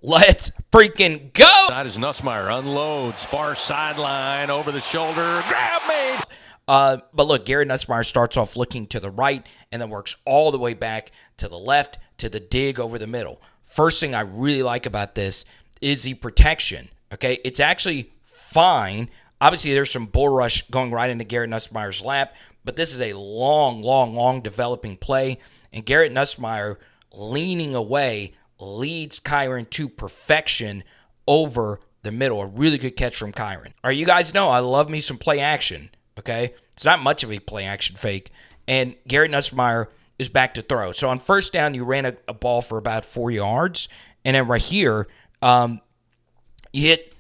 Let's freaking go. As Nussmeier unloads, far sideline, over the shoulder, grab made. But look, Garrett Nussmeier starts off looking to the right and then works all the way back to the left to the dig over the middle. First thing I really like about this is the protection, okay? It's actually fine. Obviously, there's some bull rush going right into Garrett Nussmeier's lap, but this is a long developing play, and Garrett Nussmeier leaning away leads Kyren to perfection over the middle. A really good catch from Kyren. All right, you guys know I love me some play action, okay? It's not much of a play action fake, and Garrett Nussmeier is back to throw. So on first down, you ran a ball for about 4 yards, and then right here, you hit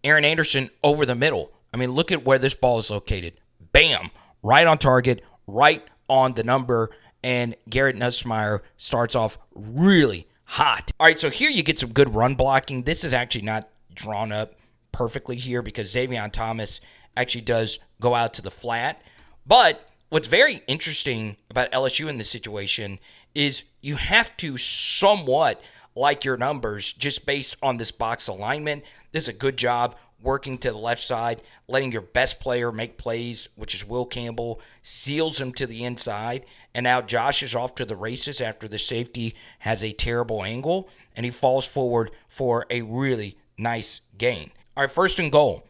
Aaron Anderson over the middle. I mean, look at where this ball is located. Bam! Right on target, right on the number, and Garrett Nussmeier starts off really hot. All right, so here you get some good run blocking. This is actually not drawn up perfectly here because Xavier Thomas actually does go out to the flat. But what's very interesting about LSU in this situation is you have to somewhat like your numbers just based on this box alignment. This is a good job working to the left side, letting your best player make plays, which is Will Campbell, seals him to the inside, and now Josh is off to the races after the safety has a terrible angle, and he falls forward for a really nice gain. All right, first and goal.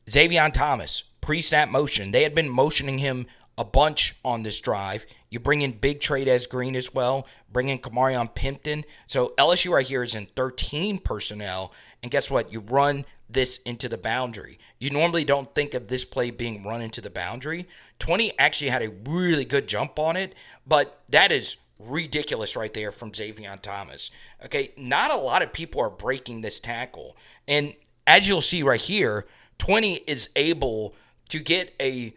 Xavier Thomas, pre-snap motion. They had been motioning him a bunch on this drive. You bring in Big Trades Green as well, bring in Kamarion Pimpton. So LSU right here is in 13 personnel, and guess what? You run this into the boundary. You normally don't think of this play being run into the boundary. 20 actually had a really good jump on it, but that is ridiculous right there from Xavier Thomas. Okay, not a lot of people are breaking this tackle. And as you'll see right here, 20 is able to get a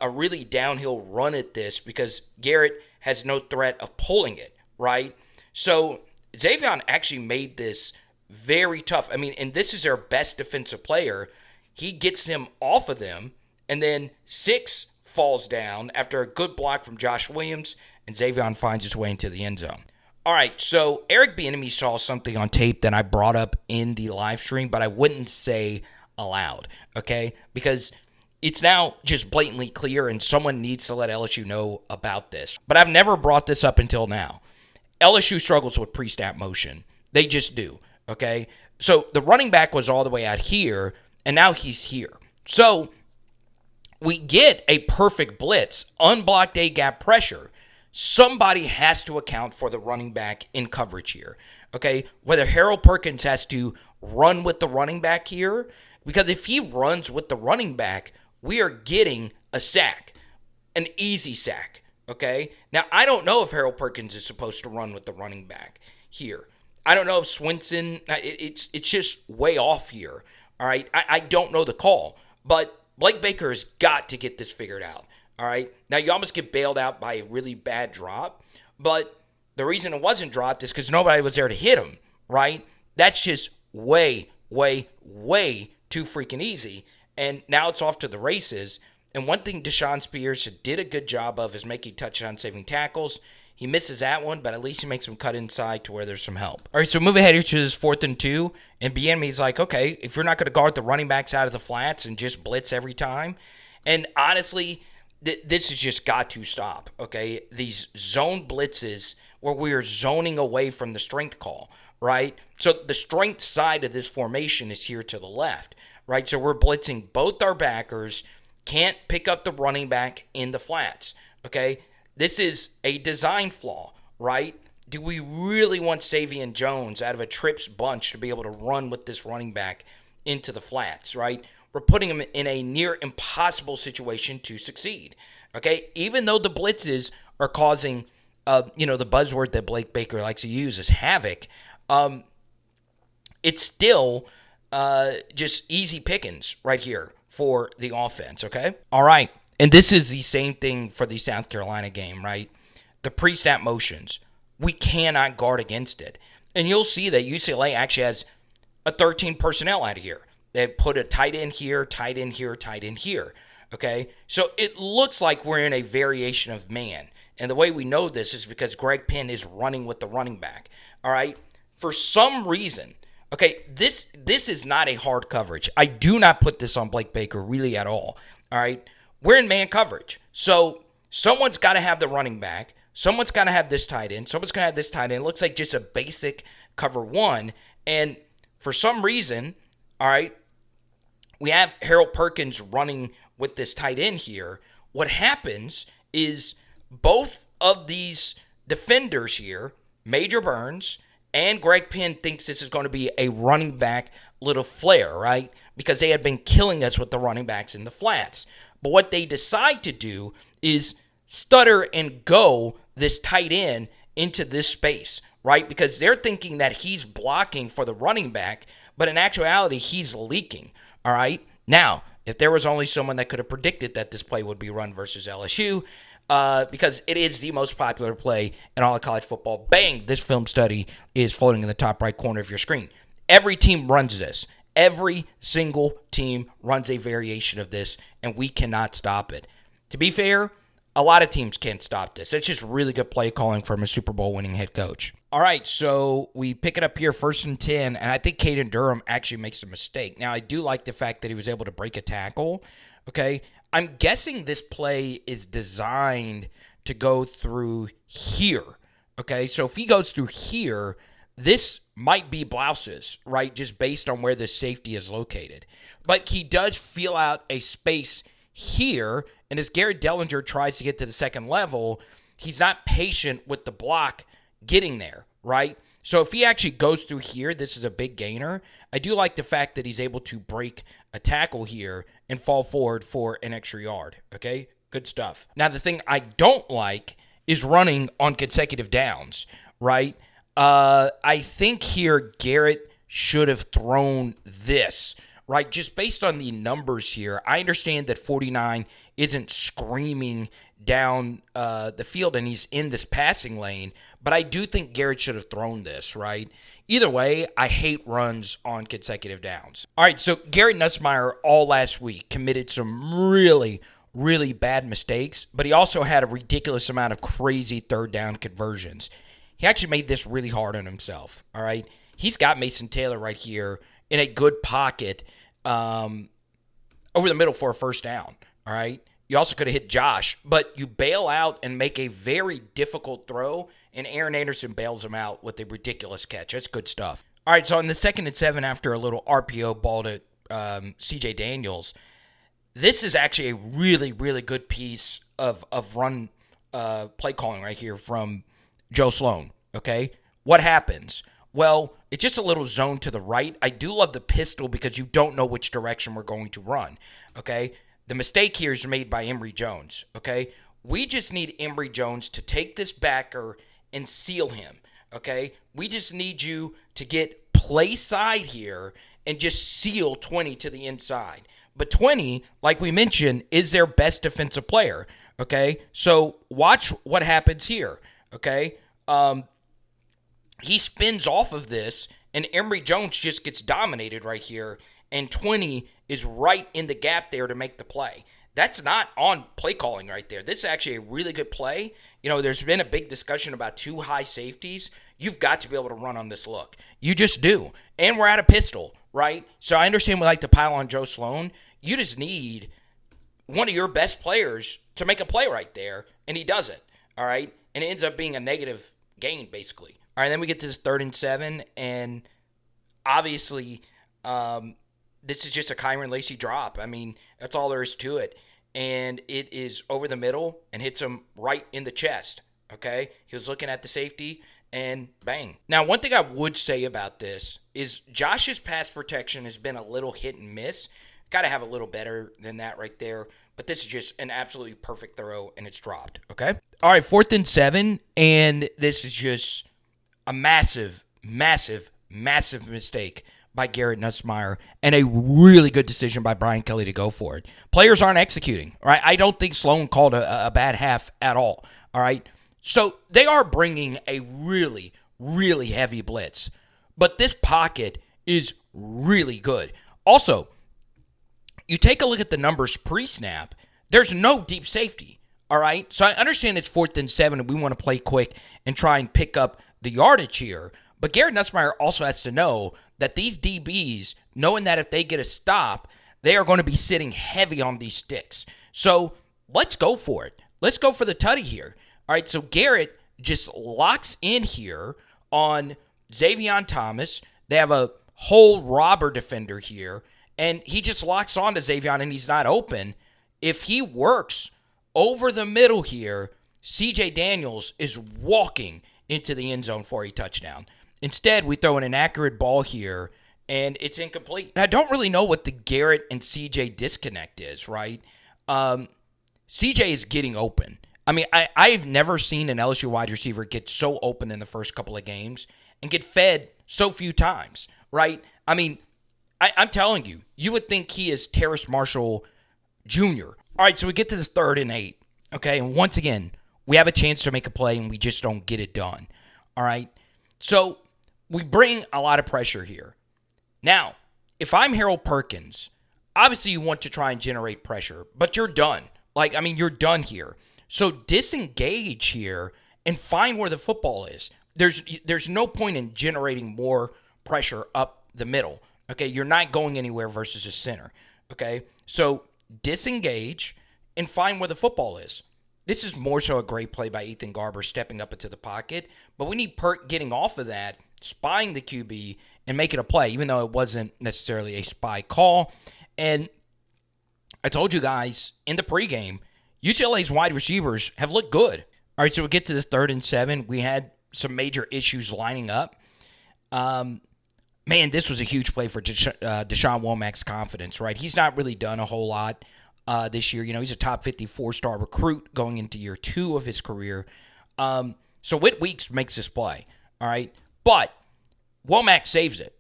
really downhill run at this because Garrett has no threat of pulling it, right? So Xavier actually made this very tough. I mean, and this is their best defensive player. He gets him off of them, and then 6 falls down after a good block from Josh Williams, and Xavier finds his way into the end zone. All right, so Eric Bieniemy saw something on tape that I brought up in the live stream, but I wouldn't say aloud, okay? Because it's now just blatantly clear, and someone needs to let LSU know about this. But I've never brought this up until now. LSU struggles with pre-snap motion. They just do. Okay, so the running back was all the way out here, and now he's here. So we get a perfect blitz, unblocked A-gap pressure. Somebody has to account for the running back in coverage here. Okay, whether Harold Perkins has to run with the running back here, because if he runs with the running back, we are getting a sack, an easy sack. Okay, now I don't know if Harold Perkins is supposed to run with the running back here. I don't know if Swinson, it's just way off here, all right? I don't know the call, but Blake Baker has got to get this figured out, all right? Now, you almost get bailed out by a really bad drop, but the reason it wasn't dropped is because nobody was there to hit him, right? That's just way too freaking easy, and now it's off to the races. And one thing Deshaun Spears did a good job of is making touchdown-saving tackles. He misses that one, but at least he makes him cut inside to where there's some help. All right, so move ahead here to this 4th and 2, and Bieniemy's like, okay, if you're not going to guard the running backs out of the flats and just blitz every time, and honestly, this has just got to stop, okay? These zone blitzes where we are zoning away from the strength call, right? So the strength side of this formation is here to the left, right? So we're blitzing both our backers, can't pick up the running back in the flats, okay? This is a design flaw, right? Do we really want Savion Jones out of a trips bunch to be able to run with this running back into the flats, right? We're putting him in a near impossible situation to succeed, okay? Even though the blitzes are causing, the buzzword that Blake Baker likes to use is havoc, it's still just easy pickings right here for the offense, okay? All right. And this is the same thing for the South Carolina game, right? The pre-snap motions. We cannot guard against it. And you'll see that UCLA actually has a 13 personnel out of here. They put a tight end here, tight end here, tight end here. Okay? So it looks like we're in a variation of man. And the way we know this is because Greg Penn is running with the running back. All right? For some reason, Okay, this is not a hard coverage. I do not put this on Blake Baker really at all. All right, we're in man coverage, so someone's got to have the running back. Someone's got to have this tight end. Someone's going to have this tight end. It looks like just a basic cover one, and for some reason, all right, we have Harold Perkins running with this tight end here. What happens is both of these defenders here, Major Burns and Greg Penn, thinks this is going to be a running back little flare, right? Because they had been killing us with the running backs in the flats. But what they decide to do is stutter and go this tight end into this space, right? Because they're thinking that he's blocking for the running back, but in actuality, he's leaking, all right? Now, if there was only someone that could have predicted that this play would be run versus LSU, because it is the most popular play in all of college football. Bang, this film study is floating in the top right corner of your screen. Every team runs this. Every single team runs a variation of this, and we cannot stop it. To be fair, a lot of teams can't stop this. It's just really good play calling from a Super Bowl winning head coach. All right, so we pick it up here 1st and 10, and I think Caden Durham actually makes a mistake. Now, I do like the fact that he was able to break a tackle, okay? I'm guessing this play is designed to go through here, okay? So if he goes through here, this might be Blouse's, right, just based on where the safety is located. But he does feel out a space here, and as Garrett Dellinger tries to get to the second level, he's not patient with the block getting there, right? So if he actually goes through here, this is a big gainer. I do like the fact that he's able to break a tackle here and fall forward for an extra yard, okay? Good stuff. Now, the thing I don't like is running on consecutive downs, right? I think here Garrett should have thrown this, right? Just based on the numbers here, I understand that 49 isn't screaming down the field and he's in this passing lane, but I do think Garrett should have thrown this, right? Either way, I hate runs on consecutive downs. All right, so Garrett Nussmeier all last week committed some really, really bad mistakes, but he also had a ridiculous amount of crazy third down conversions. He actually made this really hard on himself, all right? He's got Mason Taylor right here in a good pocket over the middle for a first down, all right? You also could have hit Josh, but you bail out and make a very difficult throw, and Aaron Anderson bails him out with a ridiculous catch. That's good stuff. All right, so in the 2nd and 7, after a little RPO ball to C.J. Daniels, this is actually a really, really good piece of run play calling right here from Joe Sloan, okay? What happens? Well, it's just a little zone to the right. I do love the pistol because you don't know which direction we're going to run, okay? The mistake here is made by Emory Jones, okay? We just need Emory Jones to take this backer and seal him, okay? We just need you to get play side here and just seal 20 to the inside. But 20, like we mentioned, is their best defensive player, okay? So watch what happens here, okay? He spins off of this, and Emory Jones just gets dominated right here, and 20 is right in the gap there to make the play. That's not on play calling right there. This is actually a really good play. You know, there's been a big discussion about two high safeties. You've got to be able to run on this look. You just do. And we're at a pistol, right? So I understand we like to pile on Joe Sloan. You just need one of your best players to make a play right there, and he does it, all right? And it ends up being a negative gain, basically. All right, then we get to this 3rd and 7, and obviously this is just a Kyren Lacy drop. I mean, that's all there is to it. And it is over the middle and hits him right in the chest, okay? He was looking at the safety, and bang. Now, one thing I would say about this is Josh's pass protection has been a little hit and miss. Got to have a little better than that right there. But this is just an absolutely perfect throw, and it's dropped, okay? All right, 4th and 7, and this is just a massive, massive, massive mistake by Garrett Nussmeier and a really good decision by Brian Kelly to go for it. Players aren't executing, all right? I don't think Sloan called a bad half at all, all right? So they are bringing a really, really heavy blitz, but this pocket is really good. Also, you take a look at the numbers pre-snap, there's no deep safety, all right? So I understand it's 4th and 7 and we want to play quick and try and pick up the yardage here, but Garrett Nussmeier also has to know that these DBs, knowing that if they get a stop, they are going to be sitting heavy on these sticks. So let's go for it. Let's go for the tutty here. All right, so Garrett just locks in here on Xavier Thomas. They have a whole robber defender here, and he just locks on to Xavier, and he's not open. If he works over the middle here, C.J. Daniels is walking into the end zone for a touchdown. Instead, we throw an inaccurate ball here, and it's incomplete. And I don't really know what the Garrett and C.J. disconnect is, right? C.J. is getting open. I mean, I've never seen an LSU wide receiver get so open in the first couple of games and get fed so few times, right? I mean, I'm telling you, you would think he is Terrace Marshall Jr. All right, so we get to this 3rd and 8, okay? And once again, we have a chance to make a play, and we just don't get it done, all right? So we bring a lot of pressure here. Now, if I'm Harold Perkins, obviously you want to try and generate pressure, but you're done. You're done here. So disengage here and find where the football is. There's no point in generating more pressure up the middle, okay? You're not going anywhere versus a center, okay? So disengage and find where the football is. This is more so a great play by Ethan Garbers stepping up into the pocket, but we need Perk getting off of that, spying the QB, and making a play, even though it wasn't necessarily a spy call. And I told you guys in the pregame, UCLA's wide receivers have looked good. All right, so we get to this 3rd and 7. We had some major issues lining up. Man, this was a huge play for Deshaun Womack's confidence, right? He's not really done a whole lot this year. You know, he's a top 50 4-star recruit going into year 2 of his career. So Whit Weeks makes this play, all right? But Womack saves it.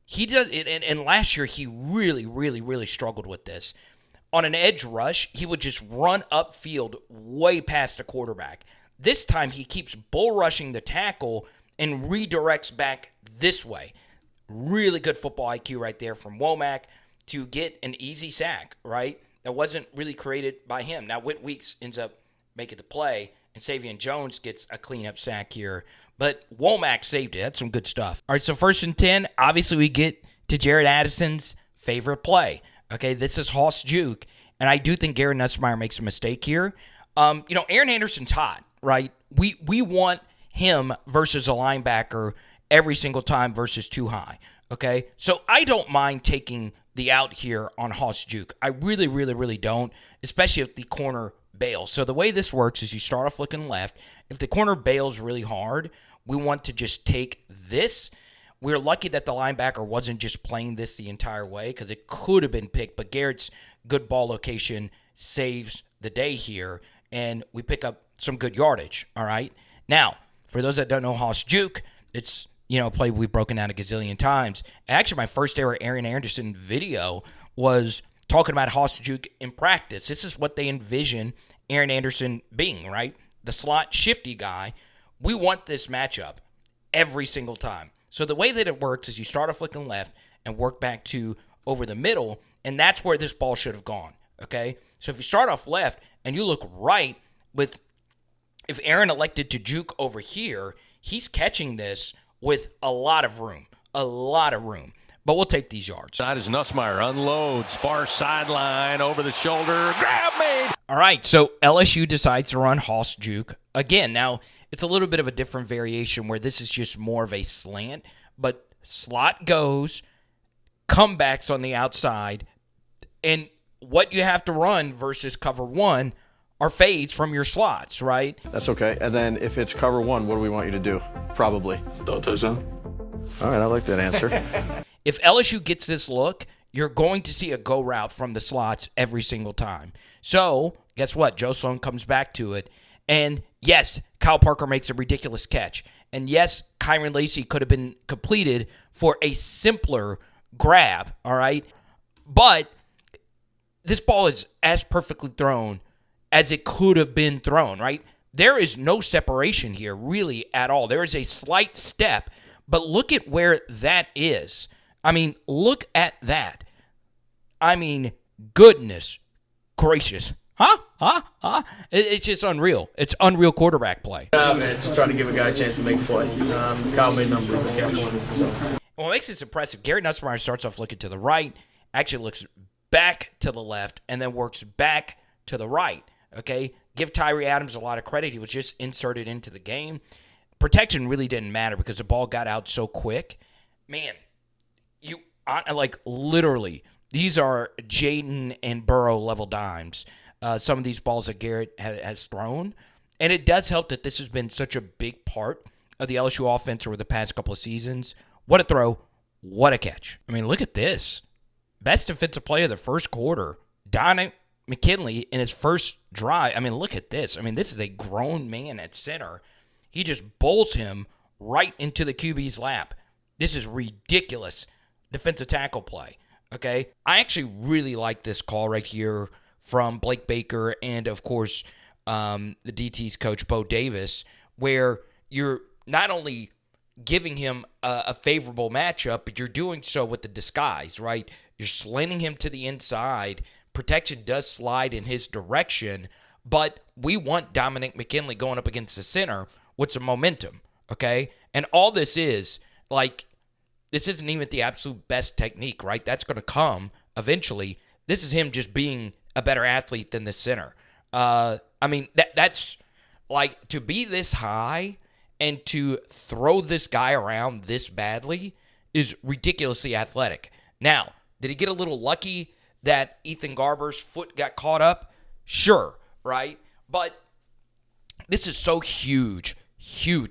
He does it, and last year he really, really, really struggled with this. On an edge rush, he would just run upfield way past the quarterback. This time he keeps bull rushing the tackle and redirects back this way. Really good football IQ right there from Womack to get an easy sack, right? That wasn't really created by him. Now, Whit Weeks ends up making the play, and Savion Jones gets a cleanup sack here. But Womack saved it. That's some good stuff. All right, so 1st and 10. Obviously, we get to Jared Addison's favorite play. Okay, this is Hoss Juke, and I do think Garrett Nussmeier makes a mistake here. Aaron Anderson's hot, right? We want him versus a linebacker every single time versus too high, okay? So I don't mind taking the out here on Hoss Juke. I really, really, really don't, especially if the corner bails. So the way this works is you start off looking left. If the corner bails really hard, we want to just take this. We're lucky that the linebacker wasn't just playing this the entire way because it could have been picked, but Garrett's good ball location saves the day here, and we pick up some good yardage, all right? Now, for those that don't know Hoss Juke, it's a play we've broken down a gazillion times. Actually, my first ever Aaron Anderson video was talking about Hoss Juke in practice. This is what they envision Aaron Anderson being, right? The slot shifty guy. We want this matchup every single time. So the way that it works is you start off looking left and work back to over the middle, and that's where this ball should have gone, okay? So if you start off left and you look right if Aaron elected to juke over here, he's catching this with a lot of room. But we'll take these yards. Side is Nussmeier, unloads, far sideline, over the shoulder, grab me! All right, so LSU decides to run Hoss Juke again. Now, it's a little bit of a different variation where this is just more of a slant, but slot goes, comebacks on the outside, and what you have to run versus cover one are fades from your slots, right? That's okay. And then if it's cover one, what do we want you to do? Probably. Don't touch them. All right, I like that answer. If LSU gets this look, you're going to see a go route from the slots every single time. So, guess what? Joe Sloan comes back to it. And, yes, Kyle Parker makes a ridiculous catch. And, yes, Kyren Lacy could have been completed for a simpler grab, all right? But this ball is as perfectly thrown as it could have been thrown, right? There is no separation here really at all. There is a slight step, but look at where that is. I mean, look at that. I mean, goodness gracious. It's just unreal. It's unreal quarterback play. Man, just trying to give a guy a chance to make a play. Kyle made numbers. What makes this impressive, Garrett Nussmeier starts off looking to the right, actually looks back to the left, and then works back to the right. Okay? Give Tyree Adams a lot of credit. He was just inserted into the game. Protection really didn't matter because the ball got out so quick. Man, literally, these are Jaden and Burrow level dimes. Some of these balls that Garrett has thrown. And it does help that this has been such a big part of the LSU offense over the past couple of seasons. What a throw. What a catch. I mean, look at this. Best defensive play of the first quarter. Dominic McKinley in his first drive. I mean, look at this. I mean, this is a grown man at center. He just bowls him right into the QB's lap. This is ridiculous defensive tackle play. Okay? I actually really like this call right here from Blake Baker and, of course, the DT's coach, Bo Davis, where you're not only giving him a favorable matchup, but you're doing so with the disguise, right? You're slanting him to the inside. Protection does slide in his direction, but we want Dominic McKinley going up against the center with some momentum, okay? And all this is, this isn't even the absolute best technique, right? That's going to come eventually. This is him just being a better athlete than the center. That's to be this high and to throw this guy around this badly is ridiculously athletic. Now, did he get a little lucky that Ethan Garbers' foot got caught up? Sure, right? But this is so huge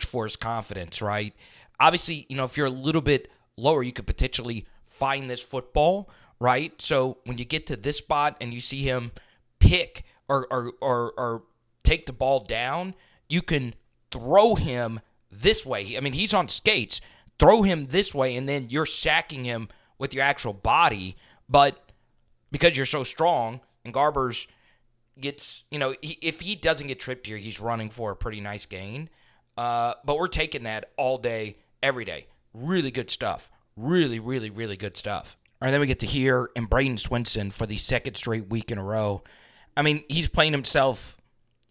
for his confidence, right? Obviously, if you're a little bit lower, you could potentially find this football, right? So when you get to this spot and you see him pick or take the ball down, you can throw him this way. I mean, he's on skates. Throw him this way, and then you're sacking him with your actual body. But because you're so strong, and Garbers gets, if he doesn't get tripped here, he's running for a pretty nice gain. But we're taking that all day, every day. Really good stuff. Really, really, really good stuff. All right, then we get to here and Bradyn Swinson for the second straight week in a row. I mean, he's playing himself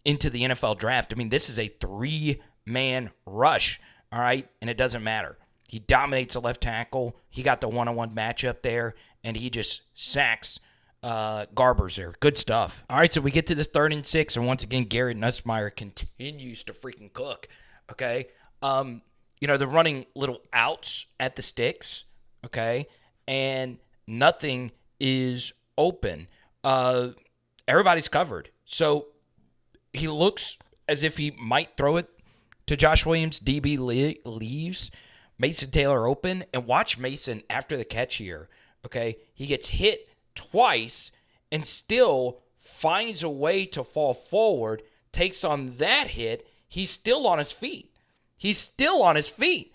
into the NFL draft. I mean, this is a 3-man rush, all right? And it doesn't matter. He dominates the left tackle. He got the one-on-one matchup there, and he just sacks Garbers there. Good stuff. All right, so we get to this 3rd and 6, and once again, Garrett Nussmeier continues to freaking cook, okay? They're running little outs at the sticks, okay? And nothing is open. Everybody's covered. So he looks as if he might throw it to Josh Williams. DB leaves. Mason Taylor open. And watch Mason after the catch here. Okay? He gets hit twice and still finds a way to fall forward. Takes on that hit. He's still on his feet. He's still on his feet.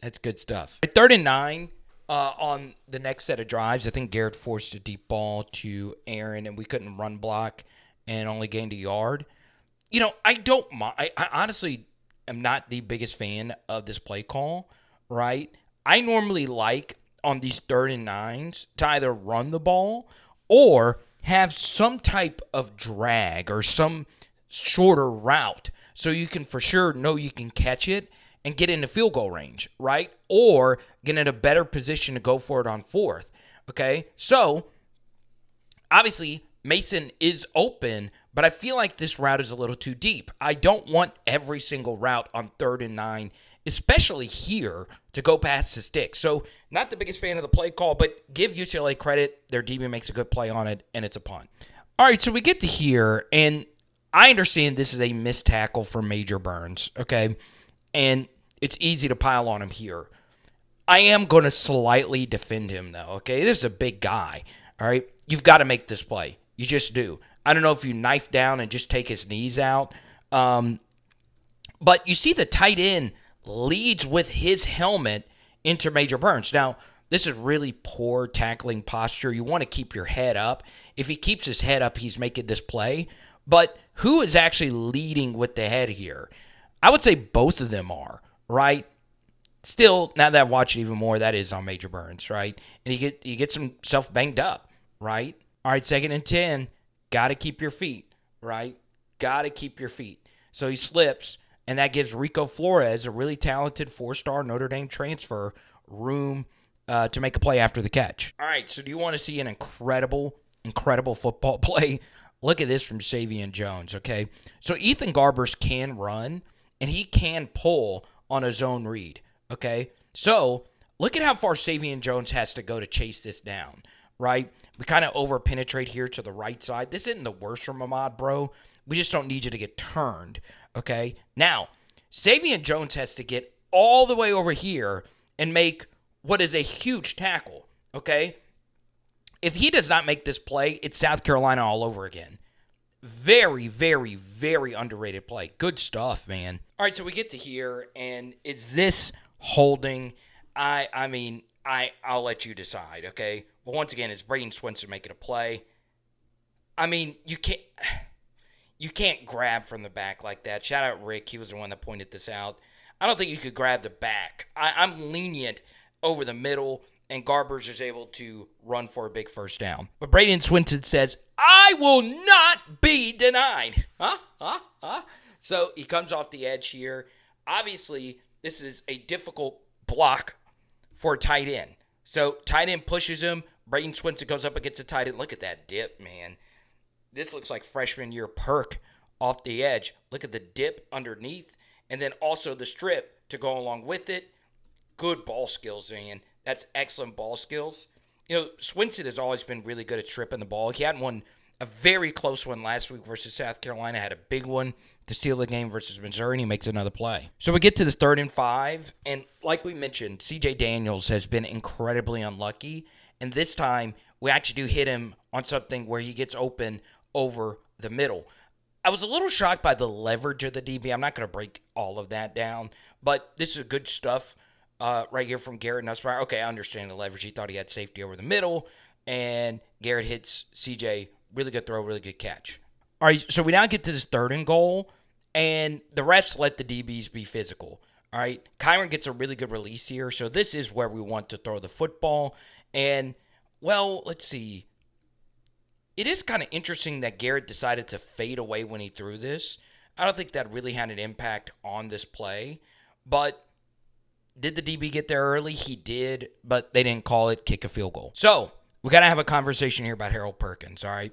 That's good stuff. At 3rd and 9, on the next set of drives, I think Garrett forced a deep ball to Aaron, and we couldn't run block and only gained a yard. I don't mind. I honestly am not the biggest fan of this play call, right? I normally like on these 3rd and 9s to either run the ball or have some type of drag or some shorter route so you can for sure know you can catch it and get into field goal range, right? Or get in a better position to go for it on 4th, okay? So, obviously, Mason is open, but I feel like this route is a little too deep. I don't want every single route on 3rd and 9, especially here, to go past the stick. So, not the biggest fan of the play call, but give UCLA credit. Their DB makes a good play on it, and it's a punt. All right, so we get to here, and I understand this is a missed tackle for Major Burns, okay? And it's easy to pile on him here. I am going to slightly defend him, though, okay? This is a big guy, all right? You've got to make this play. You just do. I don't know if you knife down and just take his knees out. But you see the tight end leads with his helmet into Major Burns. Now, this is really poor tackling posture. You want to keep your head up. If he keeps his head up, he's making this play. But who is actually leading with the head here? I would say both of them are, right? Still, now that I watch it even more, that is on Major Burns, right? And he gets himself banged up, right? All right, 2nd and 10. Got to keep your feet, right? Got to keep your feet. So he slips, and that gives Rico Flores, a really talented 4-star Notre Dame transfer, room to make a play after the catch. All right, so do you want to see an incredible football play? Look at this from Savion Jones, okay? So Ethan Garbers can run, and he can pull on a zone read, okay? So look at how far Savion Jones has to go to chase this down, right? We kind of over-penetrate here to the right side. This isn't the worst from Ahmad, bro. We just don't need you to get turned, okay? Now, Savion Jones has to get all the way over here and make what is a huge tackle, okay? If he does not make this play, it's South Carolina all over again. Very, very, very underrated play. Good stuff, man. All right, so we get to here, and is this holding? I'll let you decide, okay? But once again, it's Bradyn Swinson making a play. I mean, you can't grab from the back like that. Shout out Rick. He was the one that pointed this out. I don't think you could grab the back. I'm lenient over the middle, and Garbers is able to run for a big first down. But Bradyn Swinson says, I will not be denied. So he comes off the edge here. Obviously, this is a difficult block for a tight end. So tight end pushes him. Bradyn Swinson goes up against the tight end. Look at that dip, man. This looks like freshman year perk off the edge. Look at the dip underneath, and then also the strip to go along with it. Good ball skills, man. That's excellent ball skills. You know, Swinson has always been really good at stripping the ball. He had a very close one last week versus South Carolina. Had a big one to seal the game versus Missouri, and he makes another play. So we get to this 3rd and 5, and like we mentioned, C.J. Daniels has been incredibly unlucky, and this time we actually do hit him on something where he gets open over the middle. I was a little shocked by the leverage of the DB. I'm not going to break all of that down, but this is good stuff right here from Garrett Nussmeier. Okay, I understand the leverage. He thought he had safety over the middle, and Garrett hits CJ. Really good throw, really good catch. All right, so we now get to this 3rd and goal, and the refs let the DBs be physical. All right, Kyren gets a really good release here, so this is where we want to throw the football. And, well, let's see. It is kind of interesting that Garrett decided to fade away when he threw this. I don't think that really had an impact on this play. But did the DB get there early? He did, but they didn't call it, kick a field goal. So we got to have a conversation here about Harold Perkins, all right?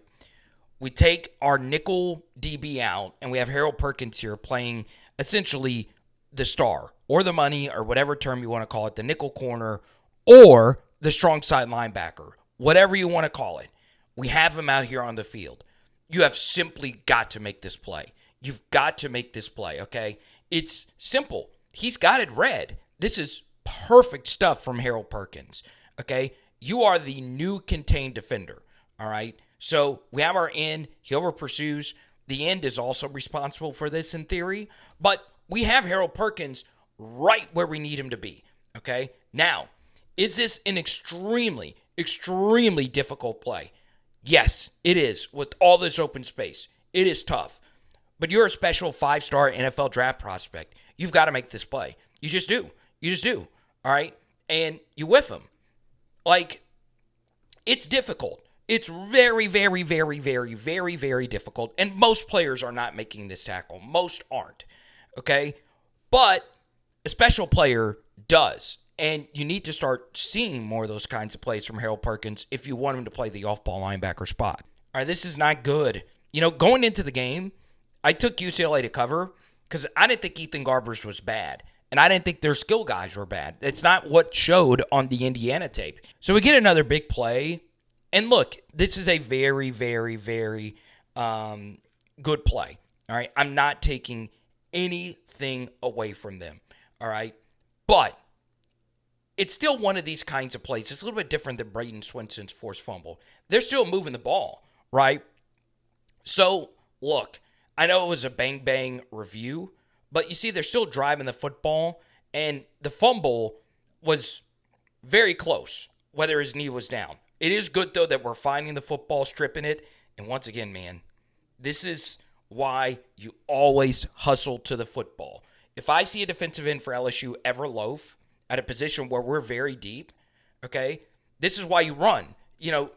We take our nickel DB out, and we have Harold Perkins here playing essentially the star or the money or whatever term you want to call it, the nickel corner or the strong side linebacker, whatever you want to call it. We have him out here on the field. You have simply got to make this play. You've got to make this play, okay? It's simple. He's got it read. This is perfect stuff from Harold Perkins, okay? You are the new contained defender, all right? So we have our end. He over-pursues. The end is also responsible for this in theory, but we have Harold Perkins right where we need him to be, okay? Now, is this an extremely, extremely difficult play? Yes, it is. With all this open space, it is tough. But you're a special 5-star NFL draft prospect. You've got to make this play. You just do. You just do. All right? And you whiff him. Like, it's difficult. It's very, very, very, very, very, very difficult. And most players are not making this tackle. Most aren't. Okay? But a special player does. And you need to start seeing more of those kinds of plays from Harold Perkins if you want him to play the off-ball linebacker spot. All right, this is not good. You know, going into the game, I took UCLA to cover because I didn't think Ethan Garbers was bad. And I didn't think their skill guys were bad. It's not what showed on the Indiana tape. So we get another big play. And look, this is a very, very, very good play. All right, I'm not taking anything away from them. All right, but it's still one of these kinds of plays. It's a little bit different than Bradyn Swinson's forced fumble. They're still moving the ball, right? So, look, I know it was a bang-bang review, but you see they're still driving the football, and the fumble was very close, whether his knee was down. It is good, though, that we're finding the football, stripping it. And once again, man, this is why you always hustle to the football. If I see a defensive end for LSU ever loaf at a position where we're very deep, okay, this is why you run. You know,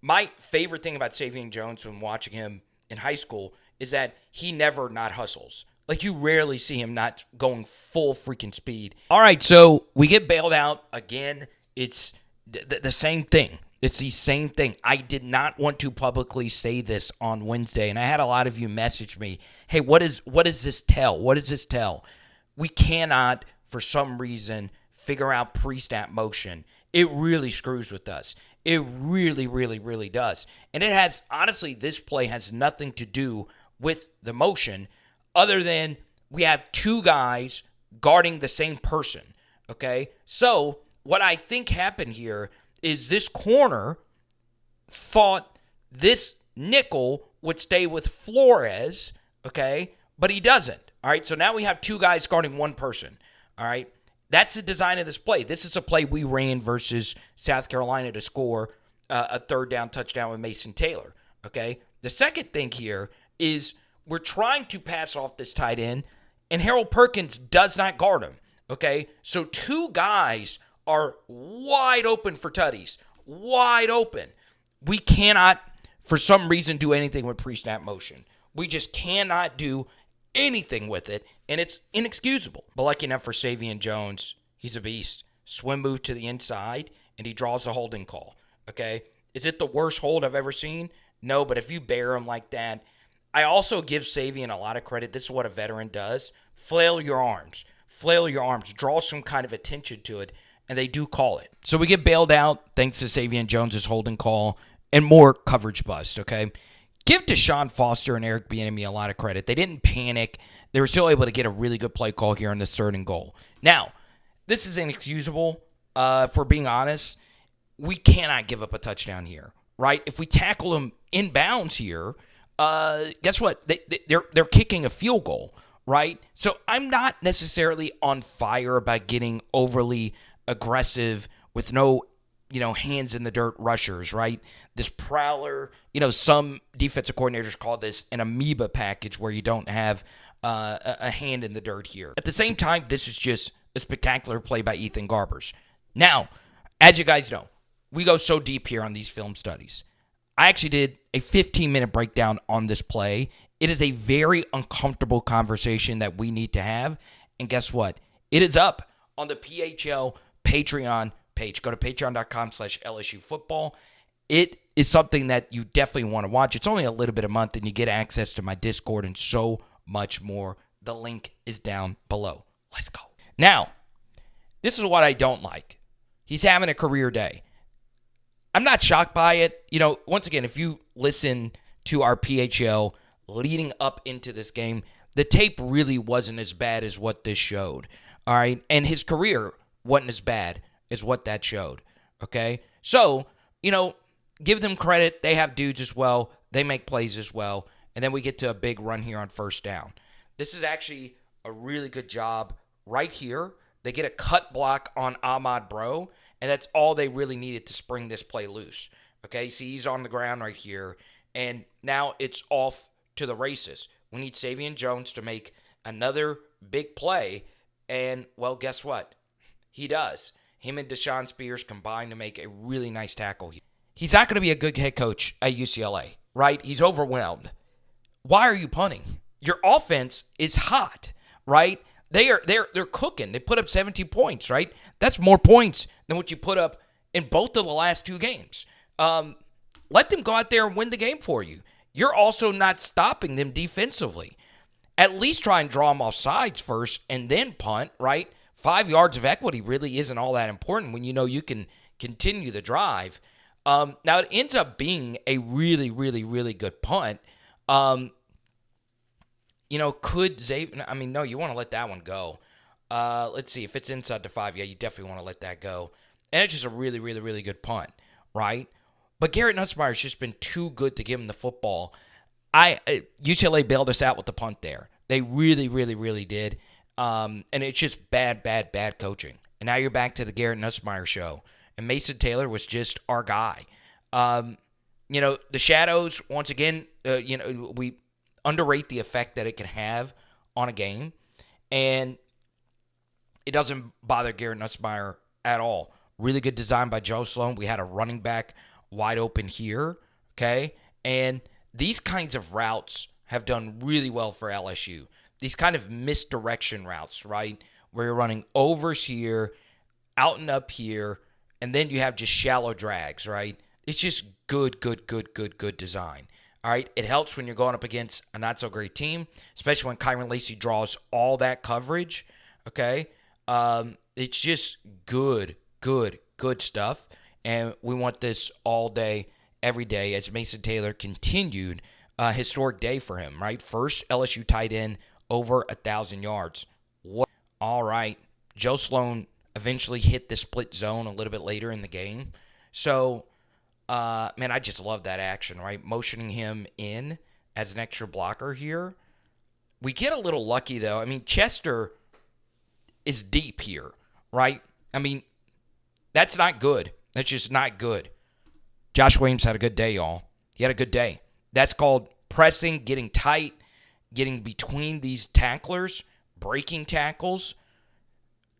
my favorite thing about Savion Jones when watching him in high school is that he never not hustles. Like, you rarely see him not going full freaking speed. All right, so we get bailed out again. It's the same thing. It's the same thing. I did not want to publicly say this on Wednesday, and I had a lot of you message me, hey, what does this tell? What does this tell? We cannot, for some reason, figure out pre-snap motion. It really screws with us. It really, really, really does. And it has, honestly, this play has nothing to do with the motion other than we have two guys guarding the same person, okay? So what I think happened here is this corner thought this nickel would stay with Flores, okay? But he doesn't, all right? So now we have two guys guarding one person, all right? That's the design of this play. This is a play we ran versus South Carolina to score a third down touchdown with Mason Taylor, okay? The second thing here is we're trying to pass off this tight end, and Harold Perkins does not guard him, okay? So two guys are wide open for tutties, wide open. We cannot, for some reason, do anything with pre-snap motion. We just cannot do anything with it, and it's inexcusable. But lucky enough for Savion Jones, he's a beast. Swim move to the inside, and he draws a holding call, okay? Is it the worst hold I've ever seen? No, but if you bear him like that, I also give Savion a lot of credit. This is what a veteran does. Flail your arms. Flail your arms. Draw some kind of attention to it, and they do call it. So we get bailed out thanks to Savion Jones' holding call and more coverage bust, okay? Give Deshaun Foster and Eric Bieniemy a lot of credit. They didn't panic. They were still able to get a really good play call here on this 3rd and goal. Now, this is inexcusable, if we're being honest. We cannot give up a touchdown here, right? If we tackle them in bounds here, guess what? They're kicking a field goal, right? So I'm not necessarily on fire about getting overly aggressive with no, hands in the dirt rushers, right? This prowler, some defensive coordinators call this an amoeba package where you don't have a hand in the dirt here. At the same time, this is just a spectacular play by Ethan Garbers. Now, as you guys know, we go so deep here on these film studies. I actually did a 15-minute breakdown on this play. It is a very uncomfortable conversation that we need to have. And guess what? It is up on the PHL Patreon page. Go to patreon.com/LSU football. It is something that you definitely want to watch. It's only a little bit a month, and you get access to my Discord and so much more. The link is down below. Let's go. Now, this is what I don't like. He's having a career day. I'm not shocked by it. Once again, if you listen to our PHL leading up into this game, the tape really wasn't as bad as what this showed. All right. And his career wasn't as bad as what that showed. Okay. So, give them credit. They have dudes as well. They make plays as well. And then we get to a big run here on 1st down. This is actually a really good job right here. They get a cut block on Ahmad Bro, and that's all they really needed to spring this play loose. Okay, see, he's on the ground right here, and now it's off to the races. We need Savion Jones to make another big play, and, well, guess what? He does. Him and Deshaun Spears combine to make a really nice tackle. He's not going to be a good head coach at UCLA, right? He's overwhelmed. Why are you punting? Your offense is hot, right? They're cooking. They put up 17 points, right? That's more points than what you put up in both of the last 2 games. Let them go out there and win the game for you. You're also not stopping them defensively. At least try and draw them off sides first and then punt, right? 5 yards of equity really isn't all that important when you can continue the drive. Now, it ends up being a really, really, really good punt. Could Xavier... no, you want to let that one go. Let's see. If it's inside the 5, yeah, you definitely want to let that go. And it's just a really, really, really good punt, right? But Garrett Nussmeier has just been too good to give him the football. UCLA bailed us out with the punt there. They really, really, really did. And it's just bad, bad, bad coaching. And now you're back to the Garrett Nussmeier show. And Mason Taylor was just our guy. The shadows, once again, we underrate the effect that it can have on a game. And it doesn't bother Garrett Nussmeier at all. Really good design by Joe Sloan. We had a running back wide open here, okay? And these kinds of routes have done really well for LSU. these kind of misdirection routes, right? Where you're running overs here, out and up here, and then you have just shallow drags, right? It's just good design. All right, it helps when you're going up against a not-so-great team, especially when Kyren Lacy draws all that coverage, okay? It's just good stuff, and we want this all day, every day, as Mason Taylor continued a historic day for him, right? First LSU tight end over 1,000 yards. All right, Joe Sloan eventually hit the split zone a little bit later in the game, so man, I just love that action, right? Motioning him in as an extra blocker here. We get a little lucky, though. I mean, Chester is deep here, right? I mean, that's not good. That's just not good. Josh Williams had a good day, y'all. He had a good day. That's called pressing, getting tight, getting between these tacklers, breaking tackles.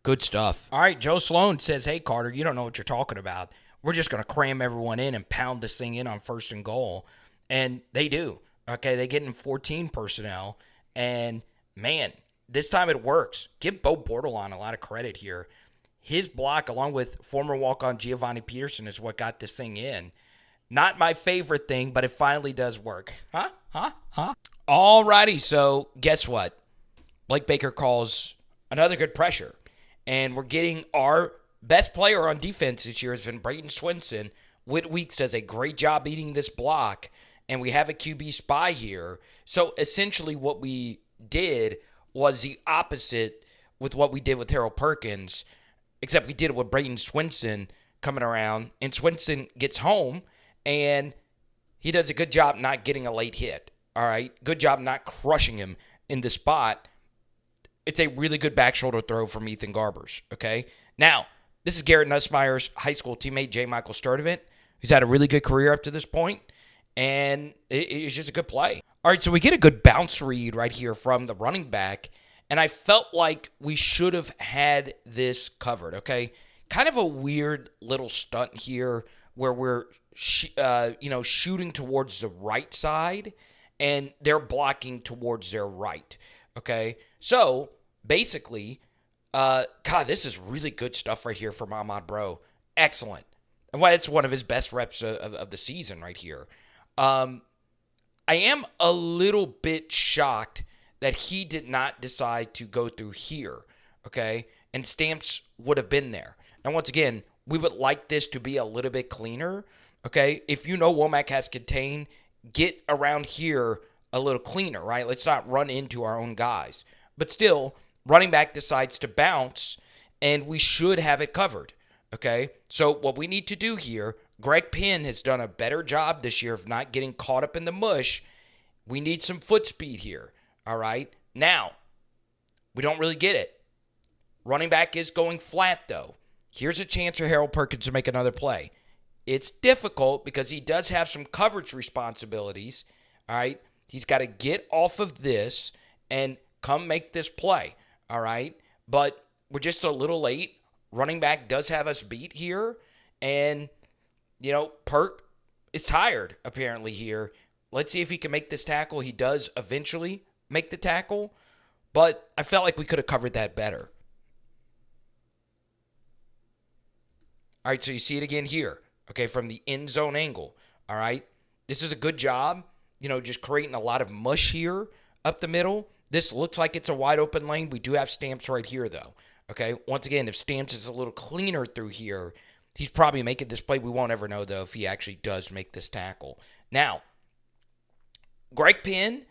Good stuff. All right, Joe Sloan says, hey, Carter, you don't know what you're talking about. We're just going to cram everyone in and pound this thing in on 1st and goal. And they do. Okay, they get in 14 personnel. And, man, this time it works. Give Bo Bordelon a lot of credit here. His block, along with former walk-on Giovanni Peterson, is what got this thing in. Not my favorite thing, but it finally does work. All righty, so guess what? Blake Baker calls another good pressure. And we're getting our best player on defense this year has been Bradyn Swinson. Whit Weeks does a great job eating this block, and we have a QB spy here. So essentially what we did was the opposite with what we did with Harold Perkins, except we did it with Bradyn Swinson coming around, and Swinson gets home, and he does a good job not getting a late hit. All right, good job not crushing him in the spot. It's a really good back shoulder throw from Ethan Garbers, okay? Now, this is Garrett Nussmeier's high school teammate, J. Michael Sturdivant, who's had a really good career up to this point, and it's just a good play. All right, so we get a good bounce read right here from the running back, and I felt like we should have had this covered, okay? Kind of a weird little stunt here where we're shooting towards the right side, and they're blocking towards their right, okay? So, basically, God, this is really good stuff right here from Ahmad Bro. Excellent. And it's one of his best reps of the season right here. I am a little bit shocked that he did not decide to go through here, okay? And Stamps would have been there. Now, once again, we would like this to be a little bit cleaner, okay? If you know Womack has contained, get around here a little cleaner, right? Let's not run into our own guys. But still, running back decides to bounce, and we should have it covered, okay? So what we need to do here, Greg Penn has done a better job this year of not getting caught up in the mush. We need some foot speed here, all right? Now, we don't really get it. Running back is going flat, though. Here's a chance for Harold Perkins to make another play. It's difficult because he does have some coverage responsibilities, all right? He's got to get off of this and come make this play, all right? But we're just a little late. Running back does have us beat here. And, Perk is tired, apparently, here. Let's see if he can make this tackle. He does eventually make the tackle. But I felt like we could have covered that better. All right, so you see it again here, okay, from the end zone angle, all right? This is a good job, just creating a lot of mush here up the middle. This looks like it's a wide open lane. We do have Stamps right here, though, okay? Once again, if Stamps is a little cleaner through here, he's probably making this play. We won't ever know, though, if he actually does make this tackle. Now, Greg Penn,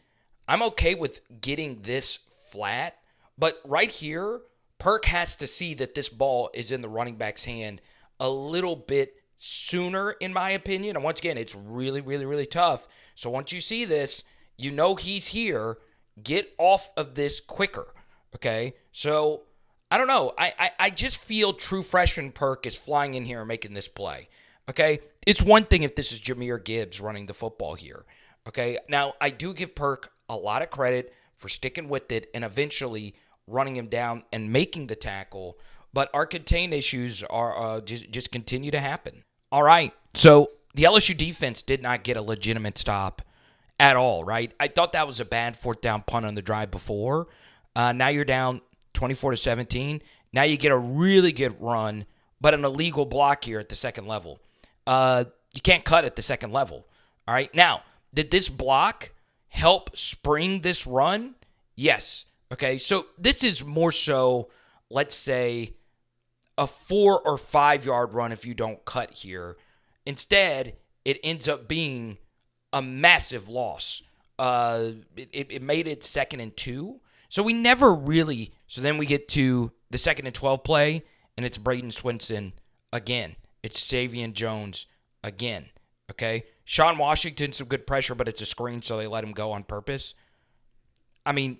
I'm okay with getting this flat, but right here, Perk has to see that this ball is in the running back's hand a little bit sooner, in my opinion. And once again, it's really, really, really tough. So once you see this, he's here. Get off of this quicker, okay? So, I don't know. I just feel true freshman Perk is flying in here and making this play, okay? It's one thing if this is Jahmyr Gibbs running the football here, okay? Now, I do give Perk a lot of credit for sticking with it and eventually running him down and making the tackle, but our contain issues are just continue to happen. All right, so the LSU defense did not get a legitimate stop at all, right? I thought that was a bad fourth down punt on the drive before. Now you're down 24-17. Now you get a really good run, but an illegal block here at the second level. You can't cut at the second level. All right. Now, did this block help spring this run? Yes. Okay. So this is more so, let's say, a 4 or 5 yard run if you don't cut here. Instead, it ends up being a massive loss. It made it 2nd and 2. So we never really. So then we get to the 2nd and 12 play, and it's Bradyn Swinson again. It's Savion Jones again. Okay? Sean Washington, some good pressure, but it's a screen, so they let him go on purpose. I mean,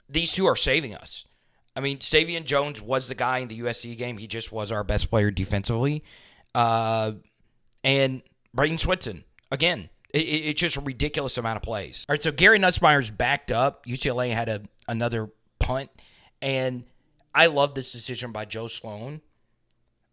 these two are saving us. I mean, Savion Jones was the guy in the USC game. He just was our best player defensively. And Bradyn Swinson, again, it's just a ridiculous amount of plays. All right, so Garrett Nussmeier's backed up. UCLA had another punt. And I love this decision by Joe Sloan.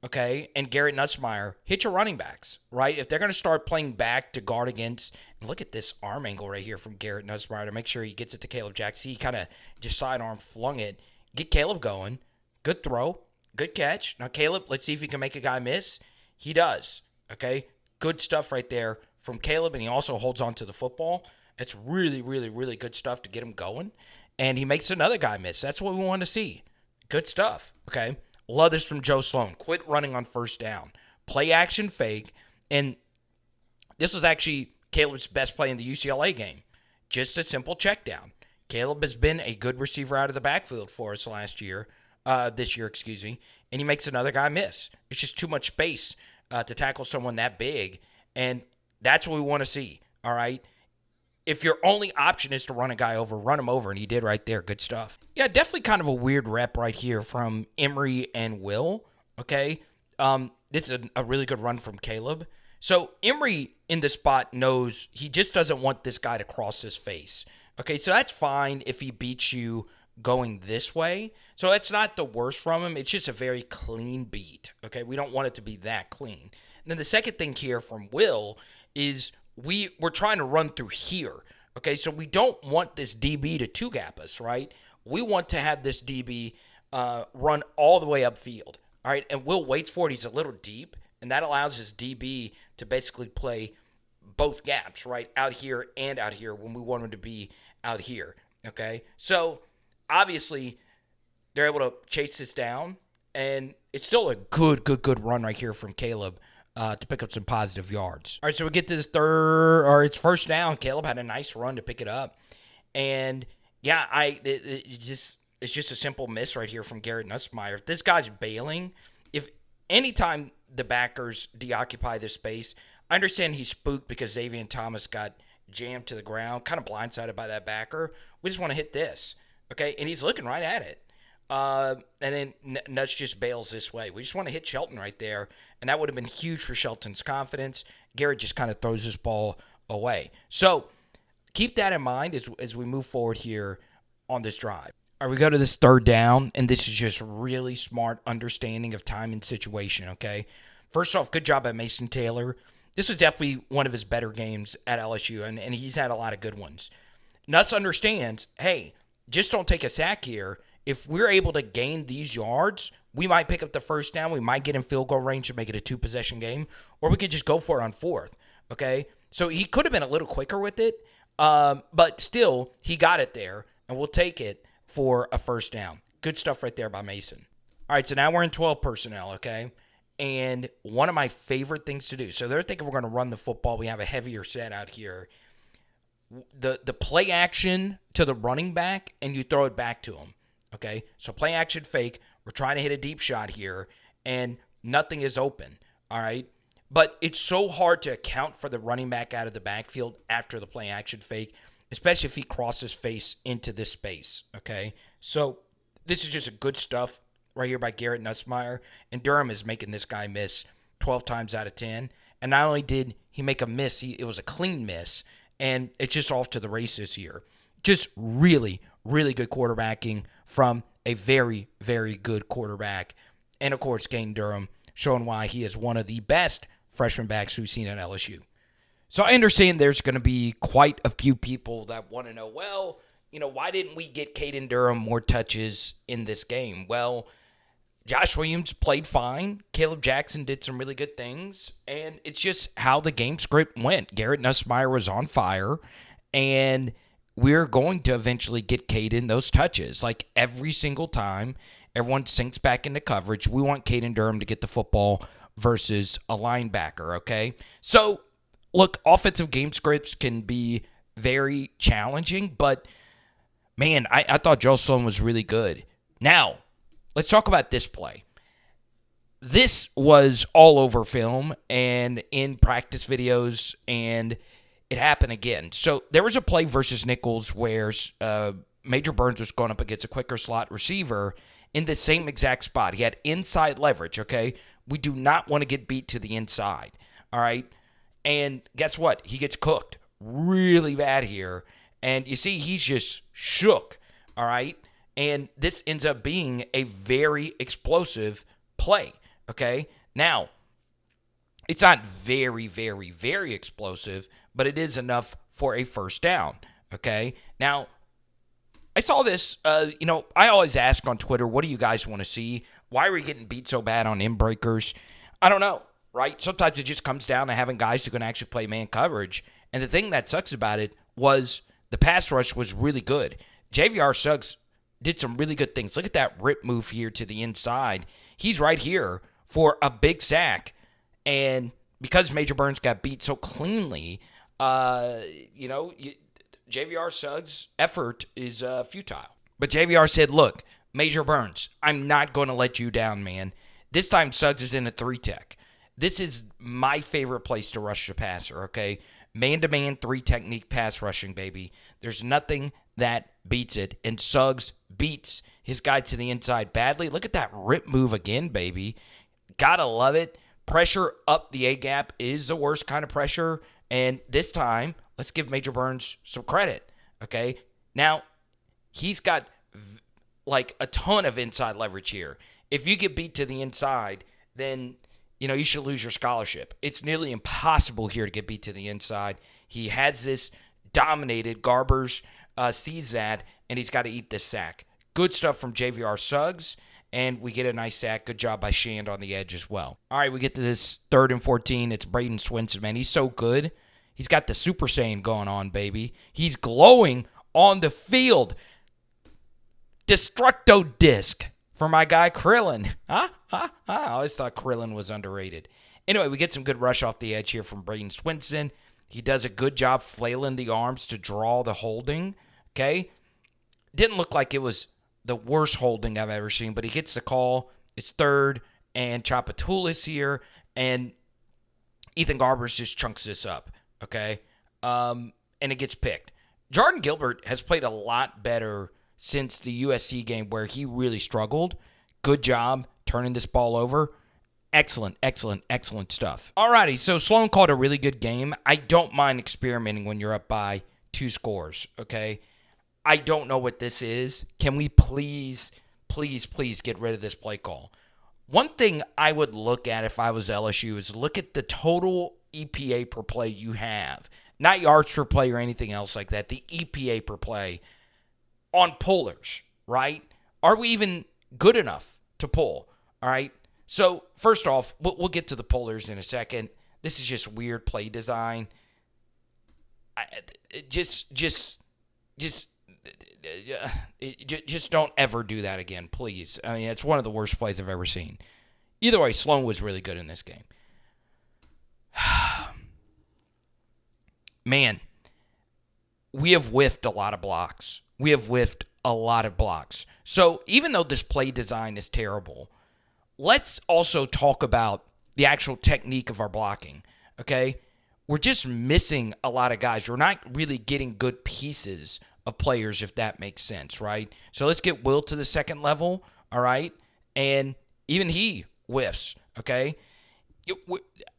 Okay, and Garrett Nussmeier, hit your running backs, right? If they're going to start playing back to guard against, and look at this arm angle right here from Garrett Nussmeier to make sure he gets it to Caleb Jackson. He kind of just sidearm flung it. Get Caleb going. Good throw. Good catch. Now, Caleb, let's see if he can make a guy miss. He does, okay? Good stuff right there from Caleb, and he also holds on to the football. It's really, really, really good stuff to get him going. And he makes another guy miss. That's what we want to see. Good stuff, okay? Love this from Joe Sloan. Quit running on first down. Play action fake. And this was actually Caleb's best play in the UCLA game. Just a simple check down. Caleb has been a good receiver out of the backfield for us this year, and he makes another guy miss. It's just too much space to tackle someone that big, and that's what we want to see, all right? If your only option is to run a guy over, run him over, and he did right there. Good stuff. Yeah, definitely kind of a weird rep right here from Emory and Will, okay? This is a really good run from Caleb. So Emory in this spot knows he just doesn't want this guy to cross his face, okay? So that's fine if he beats you going this way. So that's not the worst from him. It's just a very clean beat, okay? We don't want it to be that clean. And then the second thing here from Will is we're trying to run through here, okay? So we don't want this DB to two-gap us, right? We want to have this DB run all the way upfield, all right? And Will waits for it. He's a little deep, and that allows his DB to basically play both gaps, right? Out here and out here when we want him to be out here, okay? So obviously they're able to chase this down, and it's still a good run right here from Caleb to pick up some positive yards. All right, so we get to this it's first down. Caleb had a nice run to pick it up. And, yeah, it's just a simple miss right here from Garrett Nussmeier. If this guy's bailing, if anytime the backers deoccupy this space, I understand he's spooked because Xavier Thomas got jammed to the ground, kind of blindsided by that backer. We just want to hit this, okay? And he's looking right at it. And then Nuss just bails this way. We just want to hit Shelton right there, and that would have been huge for Shelton's confidence. Garrett just kind of throws this ball away. So keep that in mind as we move forward here on this drive. All right, we go to this third down, and this is just really smart understanding of time and situation, okay? First off, good job by Mason Taylor. This was definitely one of his better games at LSU, and he's had a lot of good ones. Nuss understands, hey, just don't take a sack here. If we're able to gain these yards, we might pick up the first down. We might get in field goal range to make it a two-possession game, or we could just go for it on fourth, okay? So he could have been a little quicker with it, but still, he got it there, and we'll take it for a first down. Good stuff right there by Mason. All right, so now we're in 12 personnel, okay? And one of my favorite things to do, so they're thinking we're going to run the football. We have a heavier set out here. The play action to the running back, and you throw it back to him. Okay, so play action fake. We're trying to hit a deep shot here, and nothing is open, all right? But it's so hard to account for the running back out of the backfield after the play action fake, especially if he crosses face into this space, okay? So this is just a good stuff right here by Garrett Nussmeier, and Durham is making this guy miss 12 times out of 10. And not only did he make a miss, it was a clean miss, and it's just off to the races here. Just really, really good quarterbacking from a very, very good quarterback. And, of course, Caden Durham showing why he is one of the best freshman backs we've seen at LSU. So I understand there's going to be quite a few people that want to know, well, why didn't we get Caden Durham more touches in this game? Well, Josh Williams played fine. Caleb Jackson did some really good things. And it's just how the game script went. Garrett Nussmeier was on fire. And we're going to eventually get Caden those touches. Like every single time, everyone sinks back into coverage. We want Caden Durham to get the football versus a linebacker, okay? So, look, offensive game scripts can be very challenging. But, man, I thought Joe Sloan was really good. Now, let's talk about this play. This was all over film and in practice videos, and it happened again. So there was a play versus Nichols where Major Burns was going up against a quicker slot receiver in the same exact spot. He had inside leverage, okay? We do not want to get beat to the inside, all right? And guess what? He gets cooked really bad here. And you see, he's just shook, all right? And this ends up being a very explosive play, okay? Now, it's not very, very, very explosive, but it is enough for a first down, okay? Now, I saw this, I always ask on Twitter, what do you guys want to see? Why are we getting beat so bad on in-breakers? I don't know, right? Sometimes it just comes down to having guys who can actually play man coverage. And the thing that sucks about it was the pass rush was really good. JVR Suggs did some really good things. Look at that rip move here to the inside. He's right here for a big sack. And because Major Burns got beat so cleanly, JVR Suggs' effort is futile. But JVR said, look, Major Burns, I'm not going to let you down, man. This time Suggs is in a 3-tech. This is my favorite place to rush the passer, okay? Man-to-man 3-technique pass rushing, baby. There's nothing that beats it. And Suggs beats his guy to the inside badly. Look at that rip move again, baby. Gotta love it. Pressure up the A-gap is the worst kind of pressure. And this time, let's give Major Burns some credit, okay? Now, he's got like a ton of inside leverage here. If you get beat to the inside, then you should lose your scholarship. It's nearly impossible here to get beat to the inside. He has this dominated. Garbers sees that, and he's got to eat this sack. Good stuff from JVR Suggs, and we get a nice sack. Good job by Shand on the edge as well. All right, we get to this 3rd and 14. It's Bradyn Swinson, man. He's so good. He's got the Super Saiyan going on, baby. He's glowing on the field. Destructo disc for my guy Krillin. I always thought Krillin was underrated. Anyway, we get some good rush off the edge here from Bradyn Swinson. He does a good job flailing the arms to draw the holding. Okay? Didn't look like it was the worst holding I've ever seen, but he gets the call. It's 3rd and Chapatulis here, and Ethan Garbers just chunks this up. Okay? And it gets picked. Jordan Gilbert has played a lot better since the USC game where he really struggled. Good job turning this ball over. Excellent, excellent, excellent stuff. Alrighty, so Sloan called a really good game. I don't mind experimenting when you're up by 2 scores, okay? I don't know what this is. Can we please get rid of this play call? One thing I would look at if I was LSU is look at the total EPA per play you have. Not yards per play or anything else like that. The EPA per play on pullers, right? Are we even good enough to pull? All right. So first off, we'll get to the pullers in a second. This is just weird play design. Just don't ever do that again, please. I mean, it's one of the worst plays I've ever seen. Either way, Sloan was really good in this game. Man, we have whiffed a lot of blocks. So even though this play design is terrible, let's also talk about the actual technique of our blocking, okay? We're just missing a lot of guys. We're not really getting good pieces of players, if that makes sense, right? So let's get Will to the second level, all right? And even he whiffs, okay?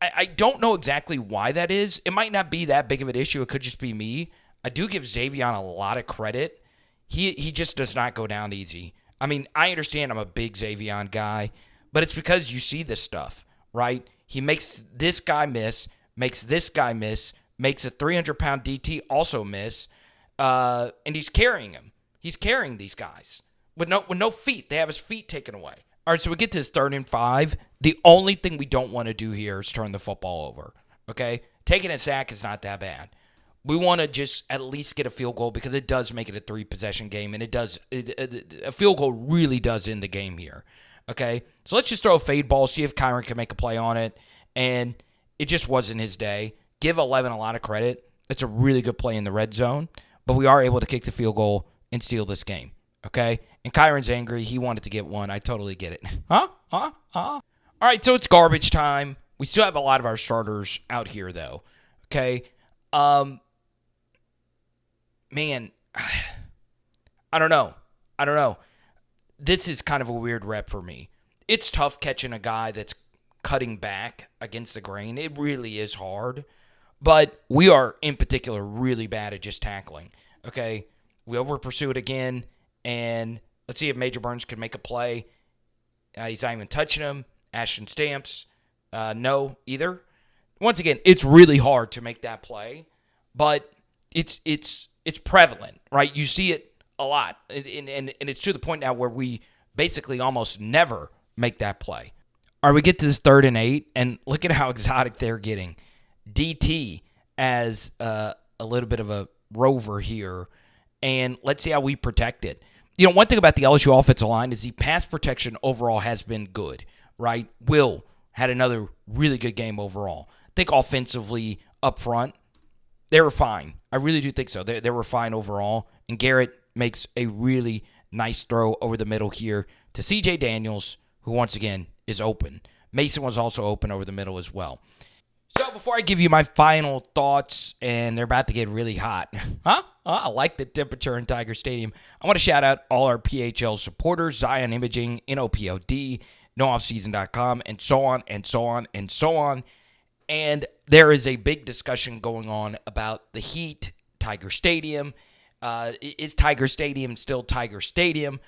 I don't know exactly why that is. It might not be that big of an issue. It could just be me. I do give Xavion a lot of credit. He just does not go down easy. I mean, I understand I'm a big Xavion guy, but it's because you see this stuff, right? He makes this guy miss, makes this guy miss, makes a 300-pound DT also miss, and he's carrying him. He's carrying these guys with no feet. They have his feet taken away. All right, so we get to this 3rd and 5. The only thing we don't want to do here is turn the football over, okay? Taking a sack is not that bad. We want to just at least get a field goal because it does make it a 3-possession game, and a field goal really does end the game here, okay? So let's just throw a fade ball, see if Kyren can make a play on it, and it just wasn't his day. Give 11 a lot of credit. It's a really good play in the red zone, but we are able to kick the field goal and steal this game, okay? And Kyren's angry. He wanted to get one. I totally get it. Huh? All right, so it's garbage time. We still have a lot of our starters out here, though, okay? Man, I don't know. This is kind of a weird rep for me. It's tough catching a guy that's cutting back against the grain. It really is hard. But we are, in particular, really bad at just tackling. Okay? We over-pursue it again, and let's see if Major Burns can make a play. He's not even touching him. Ashton Stamps, no, either. Once again, it's really hard to make that play, but it's prevalent, right? You see it a lot, and it's to the point now where we basically almost never make that play. All right, we get to this 3rd and 8, and look at how exotic they're getting. DT as a little bit of a rover here, and let's see how we protect it. You know, one thing about the LSU offensive line is the pass protection overall has been good, right? Will had another really good game overall. I think offensively up front, they were fine. I really do think so. They were fine overall, and Garrett makes a really nice throw over the middle here to C.J. Daniels, who once again is open. Mason was also open over the middle as well. So before I give you my final thoughts, and they're about to get really hot. I like the temperature in Tiger Stadium. I want to shout out all our PHL supporters, Zion Imaging, NOPOD, NoOffSeason.com, and so on, and so on, and so on. And there is a big discussion going on about the heat, Tiger Stadium. Is Tiger Stadium still Tiger Stadium?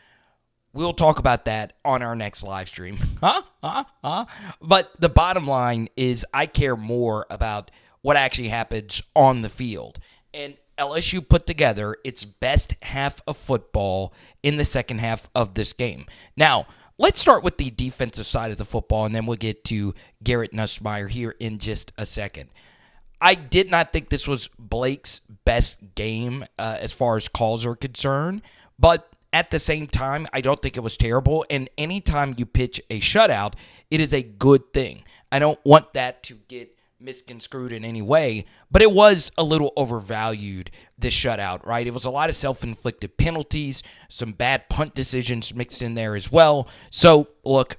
We'll talk about that on our next live stream. But the bottom line is I care more about what actually happens on the field. And LSU put together its best half of football in the second half of this game. Now, let's start with the defensive side of the football, and then we'll get to Garrett Nussmeier here in just a second. I did not think this was Blake's best game as far as calls are concerned, but at the same time, I don't think it was terrible. And anytime you pitch a shutout, it is a good thing. I don't want that to get misconstrued in any way, but it was a little overvalued, this shutout, right? It was a lot of self-inflicted penalties, some bad punt decisions mixed in there as well. So, look,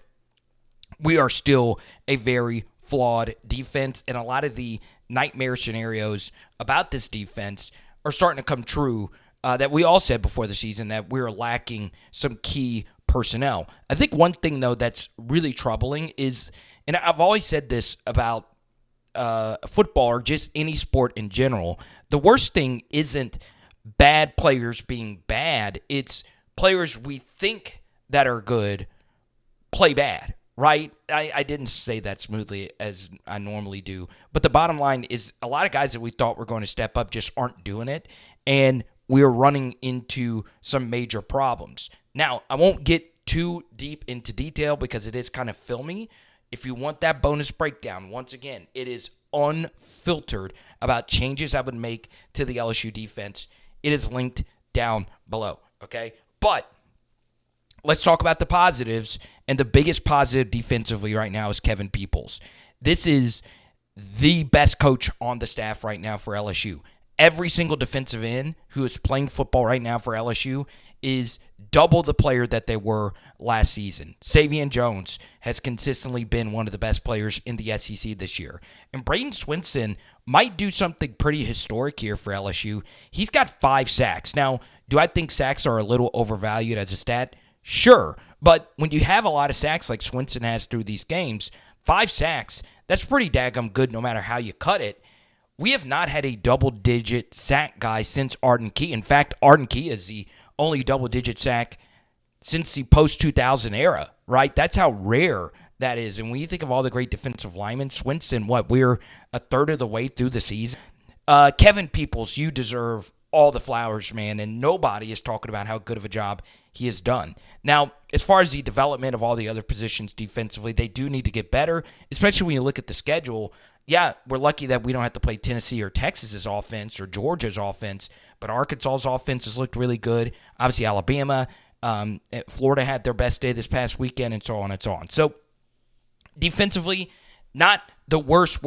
we are still a very flawed defense, and a lot of the nightmare scenarios about this defense are starting to come true that we all said before the season that we're lacking some key personnel. I think one thing, though, that's really troubling is, and I've always said this about football or just any sport in general, the worst thing isn't bad players being bad. It's players we think that are good play bad, right? I didn't say that smoothly as I normally do, but the bottom line is a lot of guys that we thought were going to step up just aren't doing it, and we're running into some major problems. Now, I won't get too deep into detail because it is kind of filmy. If you want that bonus breakdown, once again, it is unfiltered about changes I would make to the LSU defense. It is linked down below, okay? But let's talk about the positives, and the biggest positive defensively right now is Kevin Peoples. This is the best coach on the staff right now for LSU. Every single defensive end who is playing football right now for LSU is double the player that they were last season. Savion Jones has consistently been one of the best players in the SEC this year. And Bradyn Swinson might do something pretty historic here for LSU. He's got 5 sacks. Now, do I think sacks are a little overvalued as a stat? Sure. But when you have a lot of sacks like Swinson has through these games, 5 sacks, that's pretty daggum good no matter how you cut it. We have not had a double-digit sack guy since Arden Key. In fact, Arden Key is the only double-digit sack since the post-2000 era, right? That's how rare that is. And when you think of all the great defensive linemen, Swinson, we're a third of the way through the season. Kevin Peoples, you deserve all the flowers, man, and nobody is talking about how good of a job he has done. Now, as far as the development of all the other positions defensively, they do need to get better, especially when you look at the schedule. Yeah, we're lucky that we don't have to play Tennessee or Texas's offense or Georgia's offense, but Arkansas's offense has looked really good. Obviously, Alabama, Florida had their best day this past weekend, and so on and so on. So, defensively, not the worst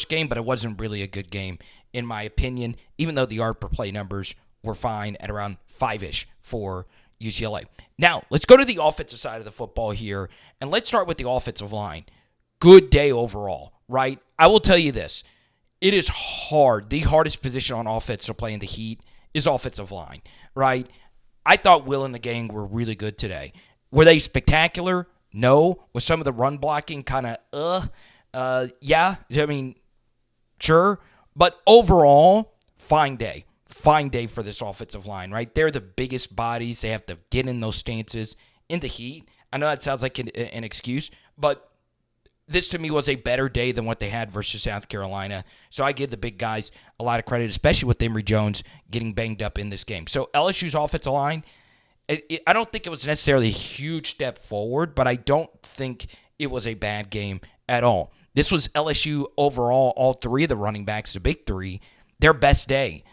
game, but it wasn't really a good game, in my opinion, even though the yard per play numbers were fine at around 5-ish for UCLA. Now, let's go to the offensive side of the football here, and let's start with the offensive line. Good day overall, right? I will tell you this. It is hard. The hardest position on offense to play in the heat is offensive line, right? I thought Will and the gang were really good today. Were they spectacular? No. Was some of the run blocking kind of, yeah, I mean, sure. But overall, fine day. Fine day for this offensive line, right? They're the biggest bodies. They have to get in those stances in the heat. I know that sounds like an excuse, but this to me was a better day than what they had versus South Carolina. So I give the big guys a lot of credit, especially with Emory Jones getting banged up in this game. So LSU's offensive line, I don't think it was necessarily a huge step forward, but I don't think it was a bad game at all. This was LSU overall, all three of the running backs, the big three, their best day.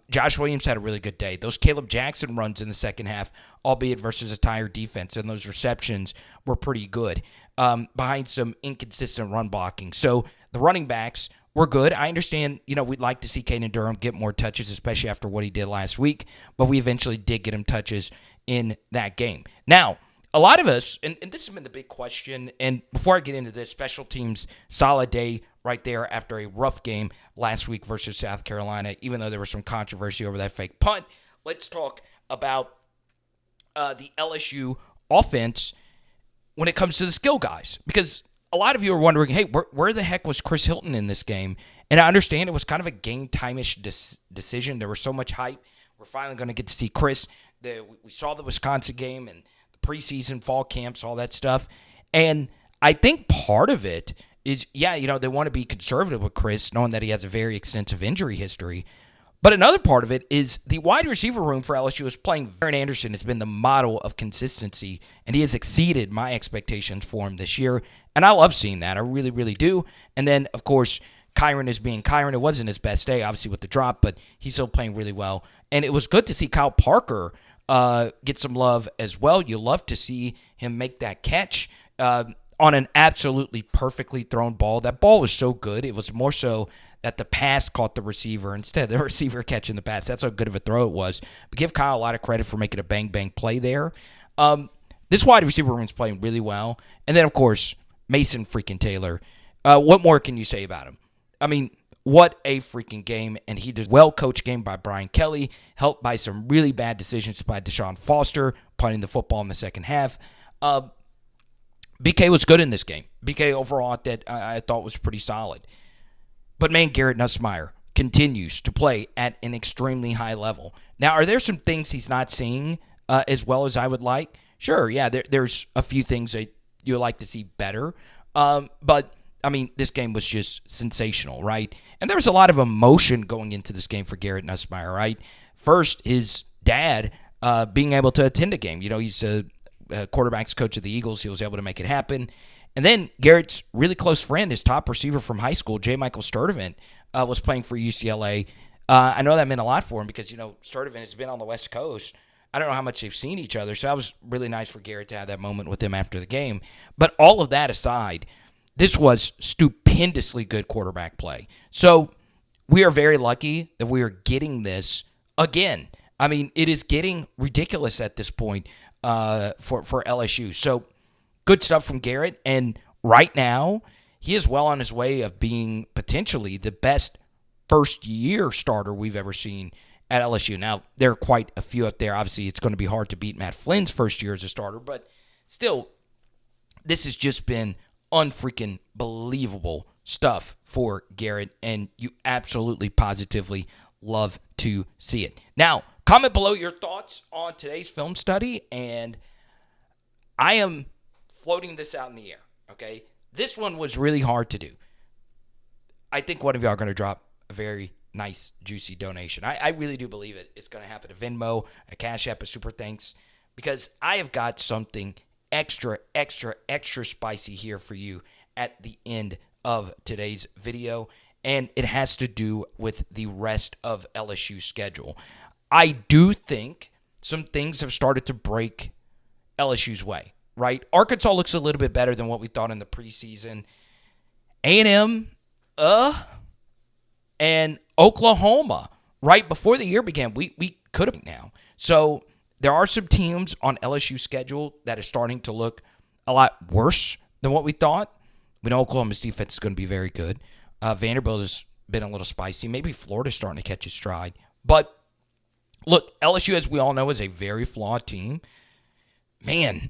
Josh Williams had a really good day. Those Caleb Jackson runs in the second half, albeit versus a tired defense, and those receptions were pretty good behind some inconsistent run blocking. So the running backs were good. I understand, we'd like to see Caden Durham get more touches, especially after what he did last week, but we eventually did get him touches in that game. Now, a lot of us, and this has been the big question, and before I get into this, special teams, solid day right there after a rough game last week versus South Carolina, even though there was some controversy over that fake punt. Let's talk about the LSU offense when it comes to the skill guys, because a lot of you are wondering, hey, where the heck was Chris Hilton in this game? And I understand it was kind of a game time-ish decision. There was so much hype. We're finally going to get to see Chris. We saw the Wisconsin game and preseason, fall camps, all that stuff. And I think part of it is, they want to be conservative with Chris, knowing that he has a very extensive injury history. But another part of it is the wide receiver room for LSU is playing. Aaron Anderson has been the model of consistency, and he has exceeded my expectations for him this year. And I love seeing that. I really, really do. And then, of course, Kyren is being Kyren. It wasn't his best day, obviously, with the drop, but he's still playing really well. And it was good to see Kyle Parker get some love as well. You love to see him make that catch on an absolutely perfectly thrown ball. That ball was so good. It was more so that the pass caught the receiver instead. The receiver catching the pass. That's how good of a throw it was. But give Kyle a lot of credit for making a bang-bang play there. This wide receiver room is playing really well. And then, of course, Mason freaking Taylor. What more can you say about him? I mean, what a freaking game. And he did well-coached game by Brian Kelly, helped by some really bad decisions by Deshaun Foster, punting the football in the second half. BK was good in this game. BK overall I thought was pretty solid. But, man, Garrett Nussmeier continues to play at an extremely high level. Now, are there some things he's not seeing as well as I would like? Sure, yeah, there's a few things that you would like to see better. But, I mean, this game was just sensational, right? And there was a lot of emotion going into this game for Garrett Nussmeier, right? First, his dad being able to attend a game. He's a quarterback's coach of the Eagles. He was able to make it happen. And then Garrett's really close friend, his top receiver from high school, J. Michael Sturdivant, was playing for UCLA. I know that meant a lot for him because, Sturdivant has been on the West Coast. I don't know how much they've seen each other, so that was really nice for Garrett to have that moment with him after the game. But all of that aside, this was stupendously good quarterback play. So we are very lucky that we are getting this again. I mean, it is getting ridiculous at this point for LSU. So good stuff from Garrett, and right now, he is well on his way of being potentially the best first-year starter we've ever seen at LSU. Now, there are quite a few up there. Obviously, it's going to be hard to beat Matt Flynn's first year as a starter, but still, this has just been unfreaking believable stuff for Garrett, and you absolutely, positively love to see it. Now, comment below your thoughts on today's film study, and I am floating this out in the air, okay? This one was really hard to do. I think one of y'all are going to drop a very, nice, juicy donation. I really do believe it. It's going to happen. A Venmo, a Cash App, a Super Thanks, because I have got something extra spicy here for you at the end of today's video, and it has to do with the rest of LSU's schedule. I do think some things have started to break LSU's way, right? Arkansas looks a little bit better than what we thought in the preseason. A&M, and Oklahoma, right before the year began, we could have now. So there are some teams on LSU's schedule that is starting to look a lot worse than what we thought. We know Oklahoma's defense is going to be very good. Vanderbilt has been a little spicy. Maybe Florida's starting to catch its stride. But look, LSU, as we all know, is a very flawed team. Man,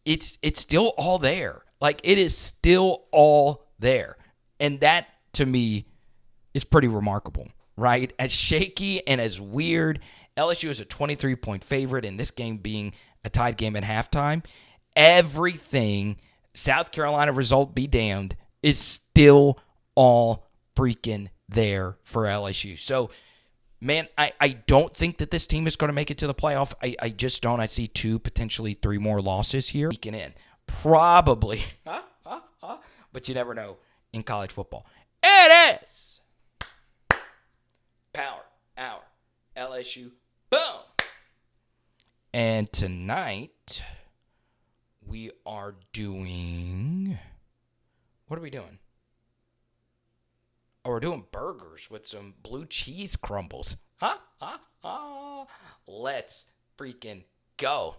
it's still all there. Like, it is still all there. And that, to me, is pretty remarkable, right? As shaky and as weird, LSU is a 23-point favorite, and this game being a tied game at halftime. Everything, South Carolina result be damned, is still all freaking there for LSU. So, man, I don't think that this team is going to make it to the playoff. I just don't. I see 2, potentially 3 more losses here. Weekend in. Probably. But you never know in college football. It is Power Hour LSU. Boom. And tonight we are doing... What are we doing? Oh, we're doing burgers with some blue cheese crumbles. Let's freaking go.